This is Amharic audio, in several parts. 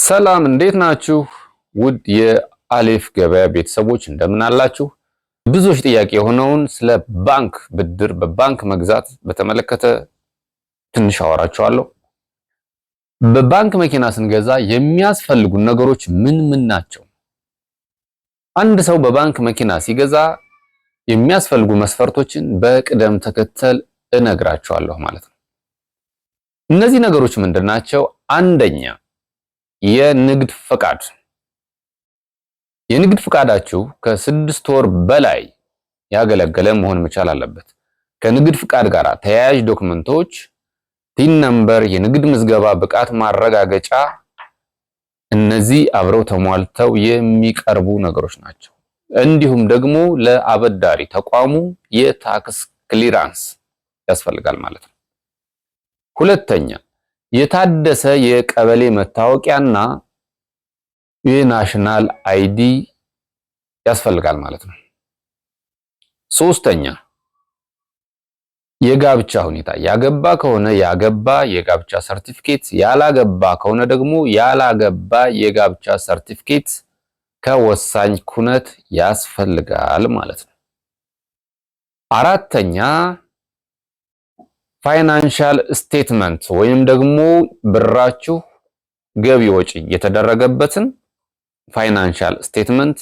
ሰላም እንዴት ናችሁ? ውድ የአሌፍ ገበያ ቤተሰቦች እንደምን አላችሁ? ብዙዎች ጥያቄ የሆነውን ስለ ባንክ ብድር በባንክ መግዛት በተመለከተ ትንሽ አወራችኋለሁ። በባንክ መኪና ስንገዛ የሚያስፈልጉ ነገሮች ምን ምን ናቸው? አንድ ሰው በባንክ መኪና ሲገዛ የሚያስፈልጉ መስፈርቶችን በቅደም ተከተል እነግራችኋለሁ ማለት ነው። እነዚህ ነገሮች ምንድናቸው? አንደኛ የንግድ ፍቃድ። የንግድ ፍቃዳችሁ ከ6 ወር በላይ ያገለገለ መሆን መቻል አለበት። ከንግድ ፍቃድ ጋር ተያያዥ ዶክመንቶች፣ ቲን ነምበር፣ የንግድ ምዝገባ ብቃት ማረጋገጫ፣ እነዚህ አብረው ተሟልተው የሚቀርቡ ነገሮች ናቸው። እንዲሁም ደግሞ ለአበዳሪ ተቋሙ የታክስ ክሊራንስ ያስፈልጋል ማለት ነው። ሁለተኛ የታደሰ የቀበሌ መታወቂያና የናሽናል አይዲ ያስፈልጋል ማለት ነው። ሶስተኛ የጋብቻ ሁኔታ፣ ያገባ ከሆነ ያገባ የጋብቻ ሰርቲፊኬት፣ ያላገባ ከሆነ ደግሞ ያላገባ የጋብቻ ሰርቲፊኬት ከወሳኝ ኩነት ያስፈልጋል ማለት ነው። አራተኛ ፋይናንሻል ስቴትመንት ወይም ደግሞ ብራችሁ ገቢ ወጪ የተደረገበትን ፋይናንሻል ስቴትመንት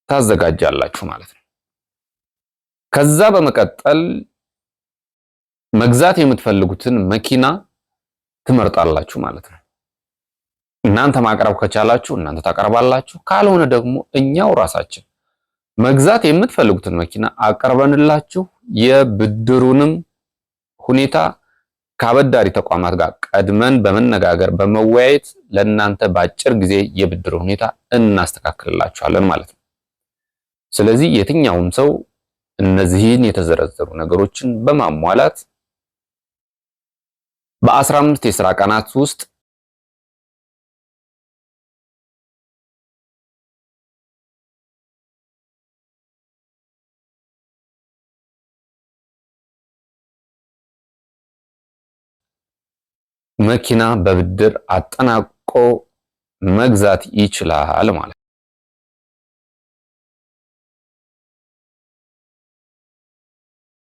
ታዘጋጃላችሁ ማለት ነው። ከዛ በመቀጠል መግዛት የምትፈልጉትን መኪና ትመርጣላችሁ ማለት ነው። እናንተ ማቅረብ ከቻላችሁ እናንተ ታቀርባላችሁ፣ ካልሆነ ደግሞ እኛው ራሳችን መግዛት የምትፈልጉትን መኪና አቀርበንላችሁ የብድሩንም ሁኔታ ከአበዳሪ ተቋማት ጋር ቀድመን በመነጋገር በመወያየት ለእናንተ በአጭር ጊዜ የብድር ሁኔታ እናስተካክልላችኋለን ማለት ነው። ስለዚህ የትኛውም ሰው እነዚህን የተዘረዘሩ ነገሮችን በማሟላት በ15 የሥራ ቀናት ውስጥ መኪና በብድር አጠናቆ መግዛት ይችላል ማለት ነው።